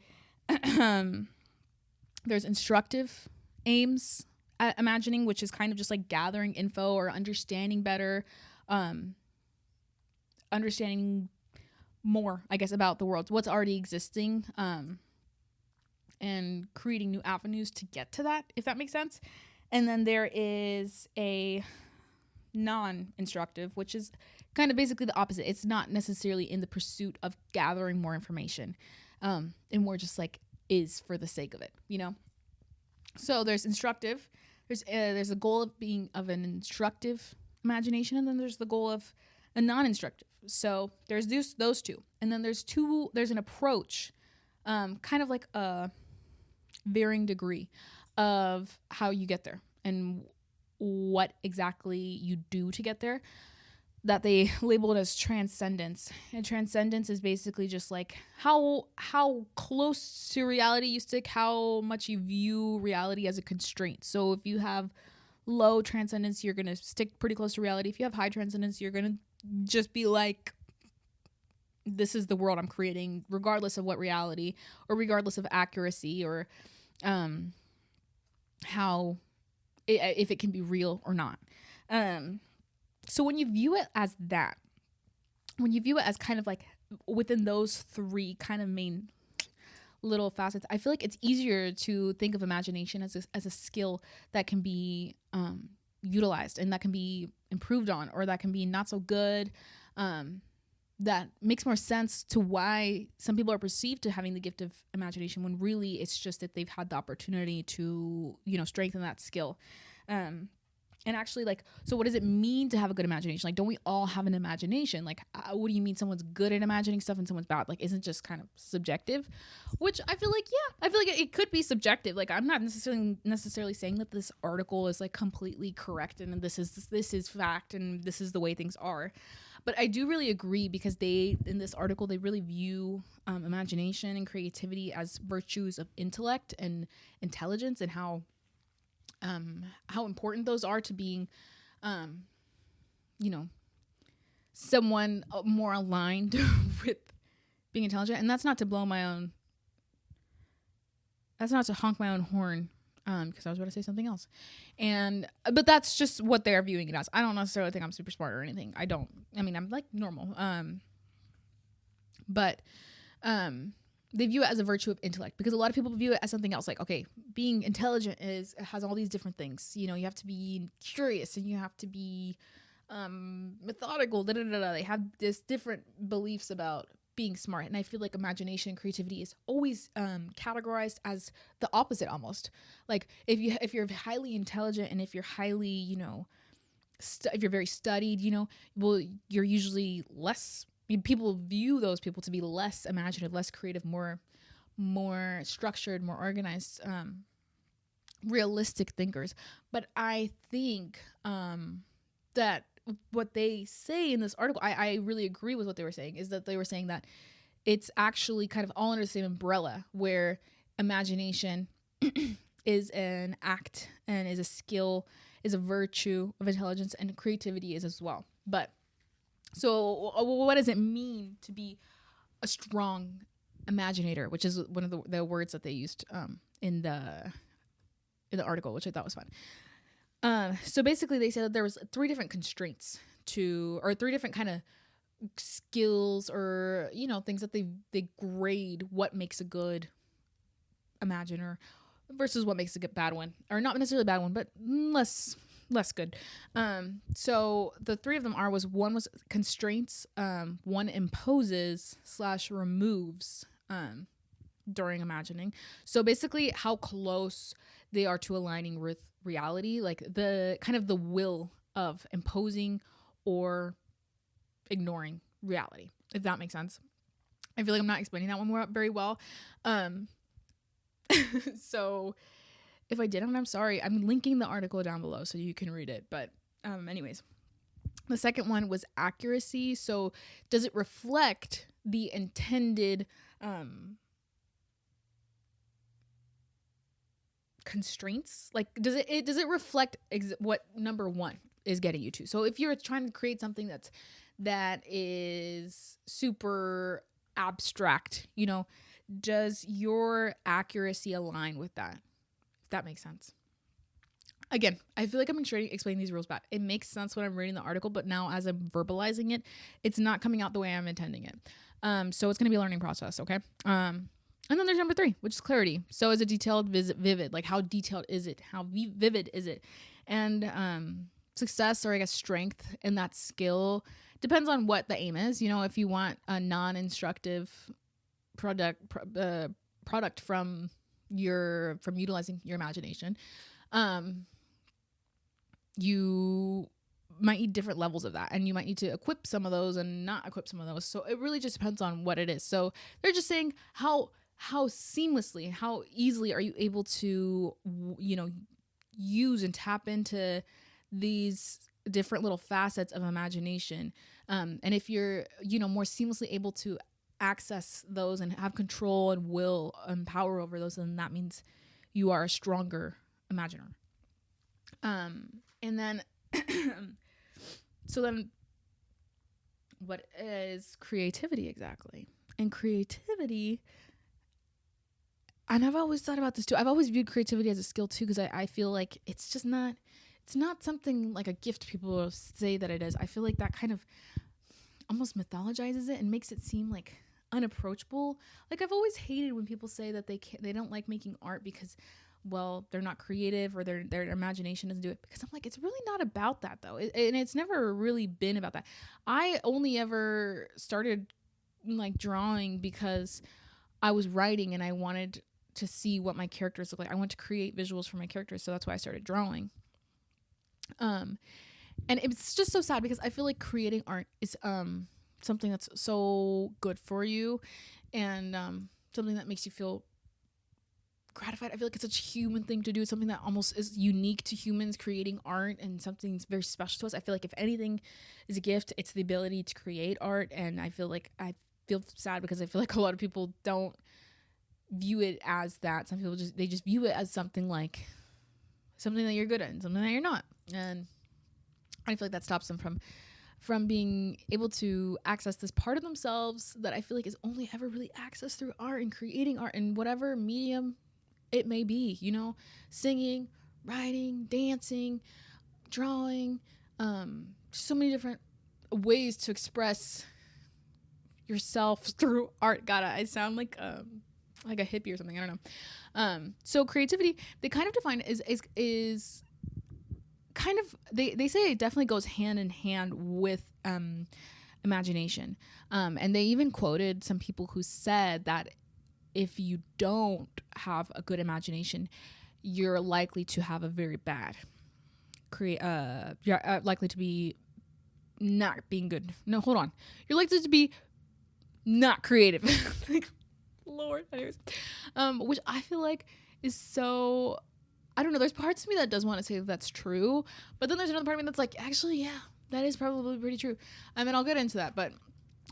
there's instructive aims at imagining, which is kind of just like gathering info or understanding better, understanding more, I guess, about the world, what's already existing, and creating new avenues to get to that, if that makes sense. And then there is a non-instructive, which is kind of basically the opposite. It's not necessarily in the pursuit of gathering more information, and more just like is for the sake of it, you know? So there's instructive, there's a goal of being of an instructive imagination, and then there's the goal of a non-instructive. So there's those two, and then there's an approach, kind of like a varying degree of how you get there and what exactly you do to get there, that they label it as transcendence. And transcendence is basically just like how close to reality you stick, how much you view reality as a constraint. So if you have low transcendence, you're going to stick pretty close to reality. If you have high transcendence, you're going to just be like, this is the world I'm creating, regardless of what reality, or regardless of accuracy, or how if it can be real or not. So when you view it as that, when you view it as kind of like within those three kind of main little facets, I feel like it's easier to think of imagination as a skill that can be utilized, and that can be improved on, or that can be not so good. That makes more sense to why some people are perceived to having the gift of imagination, when really it's just that they've had the opportunity to, you know, strengthen that skill. And actually, like, so what does it mean to have a good imagination? Like, don't we all have an imagination? Like, what do you mean someone's good at imagining stuff and someone's bad? Like, isn't just kind of subjective? Which I feel like, yeah, I feel like it could be subjective. Like, I'm not necessarily saying that this article is like completely correct and this is fact and this is the way things are. But I do really agree, because in this article, they really view imagination and creativity as virtues of intellect and intelligence, and how important those are to being, you know, someone more aligned with being intelligent. And that's not to honk my own horn, because I was about to say something else. But that's just what they're viewing it as. I don't necessarily think I'm super smart or anything. I mean, I'm like normal. But they view it as a virtue of intellect, because a lot of people view it as something else. Like, okay, being intelligent has all these different things. You know, you have to be curious and you have to be methodical. They have this different beliefs about being smart, and I feel like imagination and creativity is always categorized as the opposite almost. Like if you're highly intelligent and if you're highly, you know, if you're very studied, you know, well, you're usually less. People view those people to be less imaginative, less creative, more structured, more organized, realistic thinkers. But I think that what they say in this article, I really agree with what they were saying, is that they were saying that it's actually kind of all under the same umbrella, where imagination is an act and is a skill, is a virtue of intelligence, and creativity is as well. But so what does it mean to be a strong imaginator, which is one of the words that they used in the article, which I thought was fun. So basically they said that there was 3 different constraints or 3 different kind of skills, or, you know, things that they grade what makes a good imaginer versus what makes a bad one, or not necessarily a bad one, but less good. So the 3 of them one was constraints, 1 imposes / removes during imagining. So basically how close they are to aligning with reality, like the kind of the will of imposing or ignoring reality, if that makes sense. I feel like I'm not explaining that one very well. So if I didn't, I'm sorry. I'm linking the article down below so you can read it. But anyways, the second one was accuracy. So does it reflect the intended constraints? Like, does it reflect what number 1 is getting you to? So if you're trying to create something that is super abstract, you know, does your accuracy align with that? If that makes sense. Again, I feel like I'm explaining these rules bad. It makes sense when I'm reading the article, but now as I'm verbalizing it, it's not coming out the way I'm intending it. So it's going to be a learning process, okay? And then there's number 3, which is clarity. So is it detailed, vivid? Like, how detailed is it? How vivid is it? And success, or I guess strength in that skill, depends on what the aim is. You know, if you want a non-instructive product from utilizing your imagination, you might need different levels of that, and you might need to equip some of those and not equip some of those. So it really just depends on what it is. So they're just saying how seamlessly, how easily are you able to, you know, use and tap into these different little facets of imagination. And if you're, you know, more seamlessly able to access those and have control and will and power over those, then that means you are a stronger imaginer. And then so then what is creativity exactly? And creativity, and I've always thought about this too, I've always viewed creativity as a skill too, because I feel like it's not something like a gift people say that it is. I feel like that kind of almost mythologizes it and makes it seem like unapproachable. Like, I've always hated when people say that they don't like making art because, well, they're not creative, or their imagination doesn't do it. Because I'm like, it's really not about that though. And it's never really been about that. I only ever started like drawing because I was writing and I wanted to see what my characters look like. I want to create visuals for my characters, so that's why I started drawing. And it's just so sad because I feel like creating art is something that's so good for you, and something that makes you feel gratified. I feel like it's such a human thing to do. It's something that almost is unique to humans, creating art, and something that's very special to us. I feel like if anything is a gift, it's the ability to create art. And I feel sad because I feel like a lot of people don't view it as that. Some people just view it as something that you're good at and something that you're not. And I feel like that stops them from being able to access this part of themselves that I feel like is only ever really accessed through art and creating art in whatever medium it may be, you know, singing, writing, dancing, drawing, so many different ways to express yourself through art. God, I sound like a hippie or something. I don't know. So creativity, they kind of define is kind of, they say it definitely goes hand in hand with imagination. And they even quoted some people who said that if you don't have a good imagination, you're likely to have a very bad you're likely to be not being good. No, hold on. You're likely to be not creative. Like, Lord. Anyways, which I feel like is so, I don't know. There's parts of me that does want to say that that's true, but then there's another part of me that's like, actually, yeah, that is probably pretty true. I mean, I'll get into that, but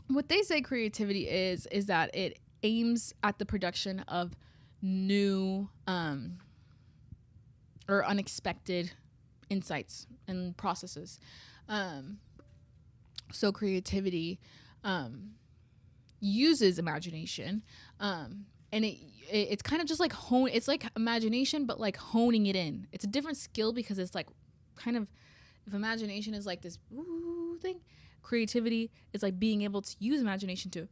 what they say creativity is that it aims at the production of new or unexpected insights and processes. So creativity uses imagination, and it's kind of just like it's like imagination, but like honing it in. It's a different skill because it's like kind of, if imagination is like this thing, creativity is like being able to use imagination to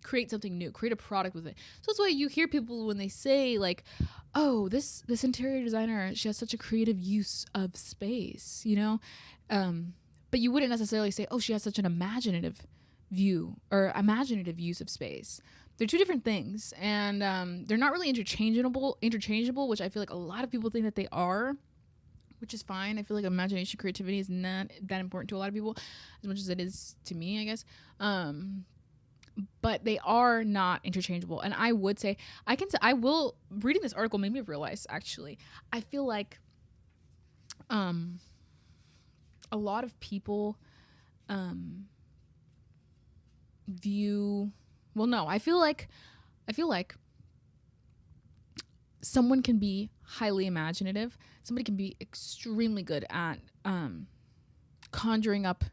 create something new, create a product with it. So that's why you hear people when they say like, oh, this interior designer, she has such a creative use of space, you know? But you wouldn't necessarily say, oh, she has such an imaginative view or imaginative use of space. They're two different things, and they're not really interchangeable, which I feel like a lot of people think that they are, which is fine. I feel like imagination, creativity is not that important to a lot of people as much as it is to me, I guess. But they are not interchangeable. And I would say, reading this article made me realize, actually, I feel like a lot of people I feel like someone can be highly imaginative. Somebody can be extremely good at conjuring up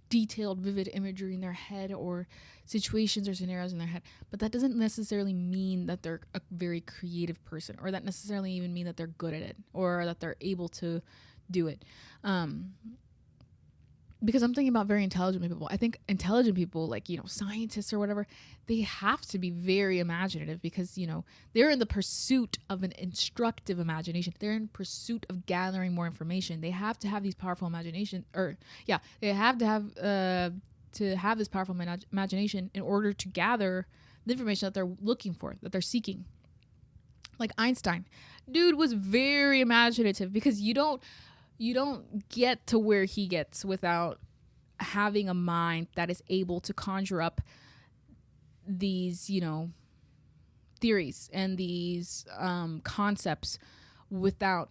detailed, vivid imagery in their head or situations or scenarios in their head. But that doesn't necessarily mean that they're a very creative person, or that necessarily even mean that they're good at it or that they're able to do it. Because I'm thinking about very intelligent people. I think intelligent people, like, you know, scientists or whatever, they have to be very imaginative because, you know, they're in the pursuit of an instructive imagination. They're in pursuit of gathering more information. They have to have these powerful imagination, they have to have this powerful imagination in order to gather the information that they're looking for, that they're seeking. Like Einstein, dude was very imaginative because you don't get to where he gets without having a mind that is able to conjure up these, you know, theories and these concepts without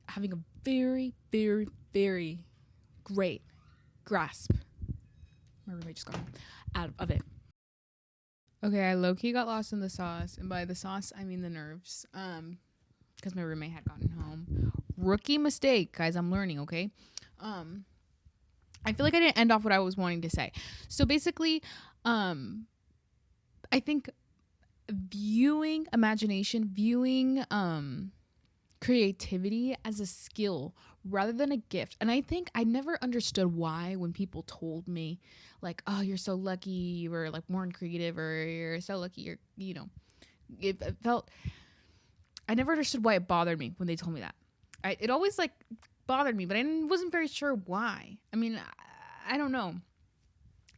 having a very, very, very great grasp. My roommate just got out of it. Okay, I low-key got lost in the sauce, and by the sauce, I mean the nerves. Because my roommate had gotten home. Rookie mistake, guys. I'm learning, okay? I feel like I didn't end off what I was wanting to say. So basically, I think viewing creativity as a skill rather than a gift. And I think I never understood why when people told me, like, oh, you're so lucky you were like born creative, or you're so lucky you're, you know, it felt, I never understood why it bothered me when they told me that. It always like bothered me, but I wasn't very sure why. I mean, I don't know.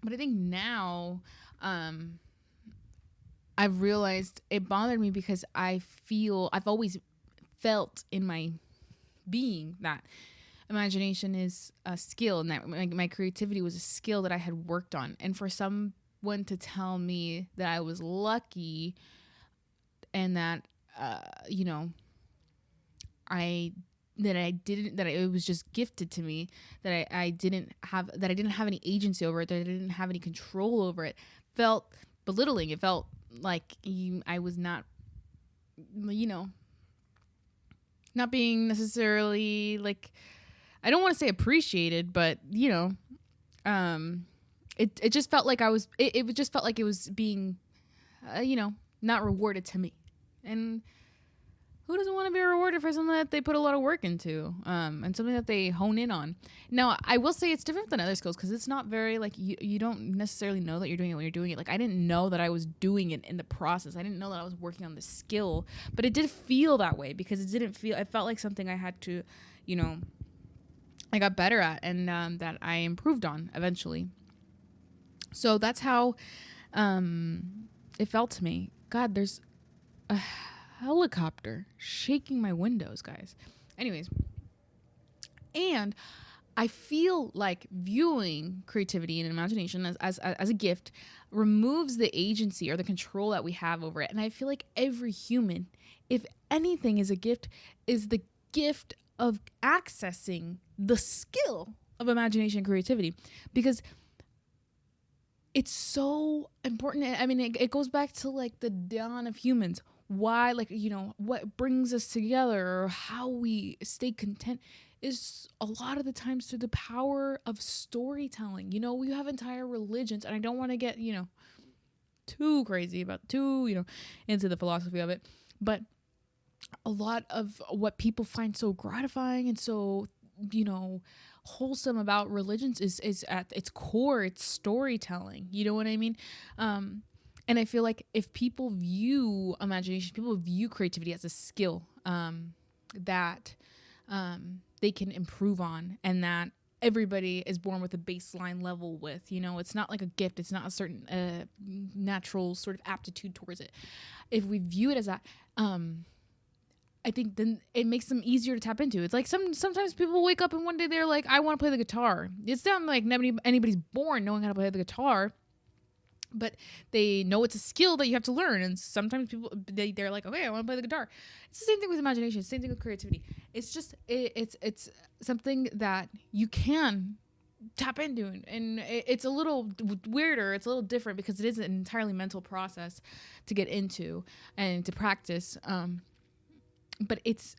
But I think now I've realized it bothered me because I've always felt in my being that imagination is a skill, and that my creativity was a skill that I had worked on. And for someone to tell me that I was lucky and that, you know, it was just gifted to me, that I didn't have any agency over it, that I didn't have any control over it, felt belittling. It felt like I was not, you know, not being necessarily, like, I don't want to say appreciated, but, you know, it just felt like it just felt like it was being, you know, not rewarded to me. And who doesn't want to be rewarded for something that they put a lot of work into, and something that they hone in on? Now, I will say it's different than other skills because it's not very, like, you don't necessarily know that you're doing it when you're doing it. Like, I didn't know that I was doing it in the process. I didn't know that I was working on the skill, but it did feel that way because it felt like something I had to, I got better at, and that I improved on eventually. So that's how it felt to me. God, there's a helicopter shaking my windows, guys. Anyways, and I feel like viewing creativity and imagination as a gift removes the agency or the control that we have over it. And I feel like every human, if anything is a gift, is the gift of accessing the skill of imagination and creativity, because it's so important. I mean, it goes back to like the dawn of humans. Why, like, what brings us together or how we stay content is a lot of the times through the power of storytelling. We have entire religions, and I don't want to get, too crazy about into the philosophy of it, but a lot of what people find so gratifying and so, wholesome about religions is at its core, it's storytelling. You know what I mean? And I feel like if people view imagination, people view creativity as a skill that they can improve on, and that everybody is born with a baseline level with. It's not like a gift. It's not a certain natural sort of aptitude towards it. If we view it as that, I think then it makes them easier to tap into. It's like sometimes people wake up and one day they're like, I want to play the guitar. It's not like anybody's born knowing how to play the guitar, but they know it's a skill that you have to learn. And sometimes people, they're like, okay, I want to play the guitar. It's the same thing with imagination. Same thing with creativity. It's just, it's something that you can tap into. And it's a little weirder. It's a little different because it is an entirely mental process to get into and to practice. But it's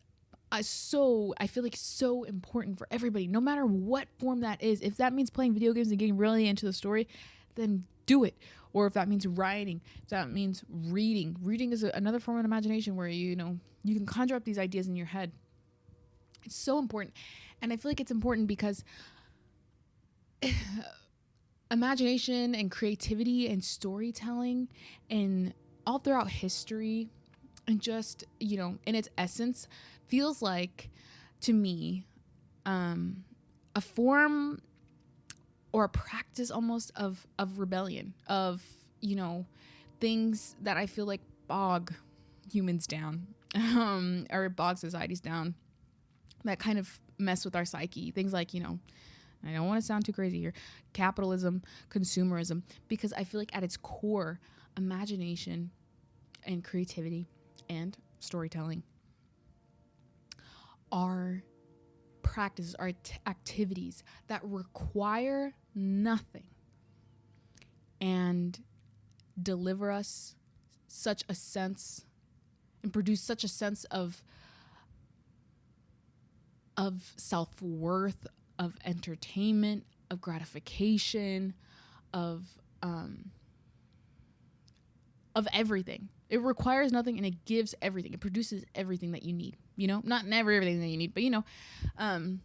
I feel like so important for everybody, no matter what form that is. If that means playing video games and getting really into the story, then do it. Or if that means writing, if that means reading. Reading is another form of imagination where, you can conjure up these ideas in your head. It's so important. And I feel like it's important because imagination and creativity and storytelling and all throughout history and just, in its essence, feels like, to me, a form or a practice almost of rebellion, of, things that I feel like bog humans down, or bog societies down, that kind of mess with our psyche. Things like, I don't want to sound too crazy here, capitalism, consumerism, because I feel like at its core, imagination and creativity and storytelling are practices, are activities that require nothing and deliver us such a sense and produce such a sense of self-worth, of entertainment, of gratification, of everything. It requires nothing and it gives everything. It produces everything that you need, not never everything that you need, but and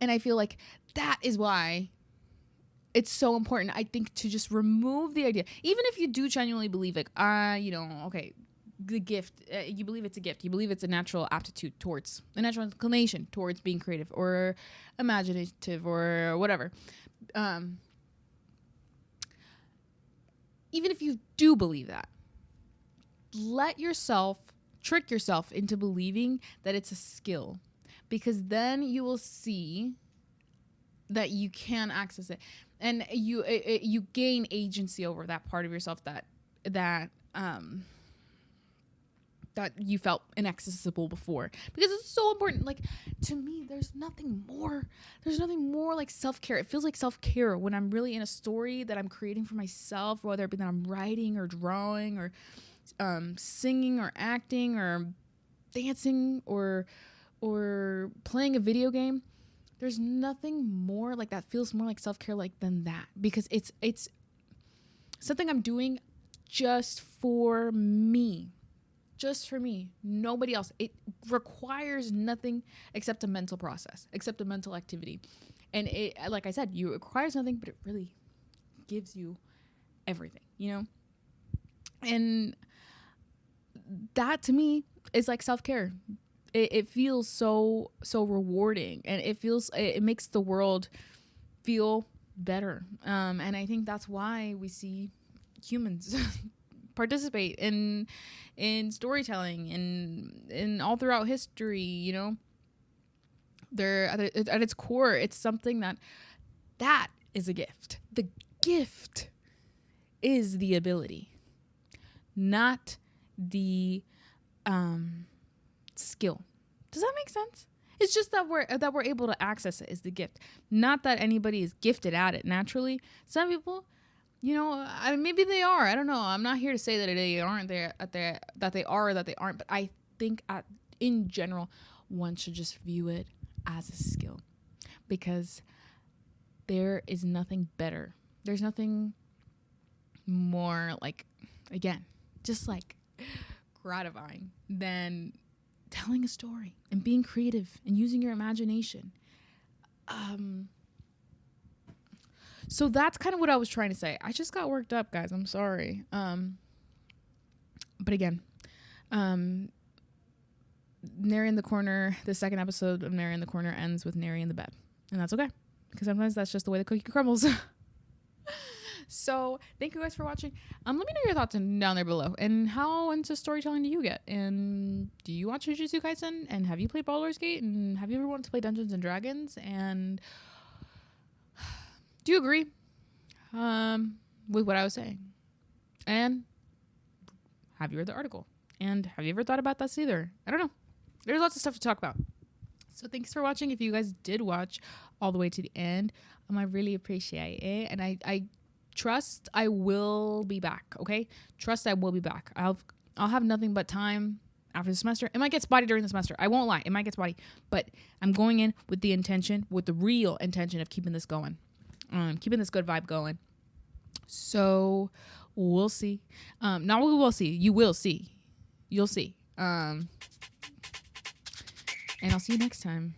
I feel like that is why it's so important, I think, to just remove the idea, even if you do genuinely believe, like, okay, the gift, you believe it's a gift, you believe it's a natural aptitude towards, a natural inclination towards being creative or imaginative or whatever. Even if you do believe that, let yourself trick yourself into believing that it's a skill, because then you will see that you can access it, and you gain agency over that part of yourself that you felt inaccessible before, because it's so important. Like, to me, there's nothing more like self-care. It feels like self-care when I'm really in a story that I'm creating for myself, whether it be that I'm writing or drawing or singing or acting or dancing or playing a video game. There's nothing more like that feels more like self-care than that, because it's something I'm doing just for me. just for me, nobody else. It requires nothing except a mental process, except a mental activity. And it, like I said, it requires nothing, but it really gives you everything, you know? And that to me is like self-care. It feels so rewarding, and it makes the world feel better. And I think that's why we see humans participate in storytelling and all throughout history, you know. They're at its core, it's something that is a gift. The gift is the ability, not the skill. Does that make sense? It's just that we're able to access it is the gift, not that anybody is gifted at it naturally. Some people, you know, maybe they are. I don't know. I'm not here to say that they aren't there, that they are or that they aren't. But I think in general, one should just view it as a skill, because there is nothing better. There's nothing more, like, again, just like gratifying than telling a story and being creative and using your imagination. So that's kind of what I was trying to say. I just got worked up, guys. I'm sorry. But again, Neri in the Corner, the second episode of Neri in the Corner ends with Neri in the bed. And that's okay, because sometimes that's just the way the cookie crumbles. So thank you guys for watching. Let me know your thoughts down there below, and how into storytelling do you get, and do you watch Jujutsu Kaisen, and have you played Baldur's Gate, and have you ever wanted to play Dungeons and Dragons, and do you agree with what I was saying, and have you read the article, and have you ever thought about this either? I don't know. There's lots of stuff to talk about. So thanks for watching. If you guys did watch all the way to the end, I really appreciate it, and I trust I will be back, okay? Trust I will be back. I'll have nothing but time after the semester. It might get spotty during the semester. I won't lie. It might get spotty. But I'm going in with the real intention of keeping this going. Keeping this good vibe going. So we'll see. Not we will see. You will see. You'll see. And I'll see you next time.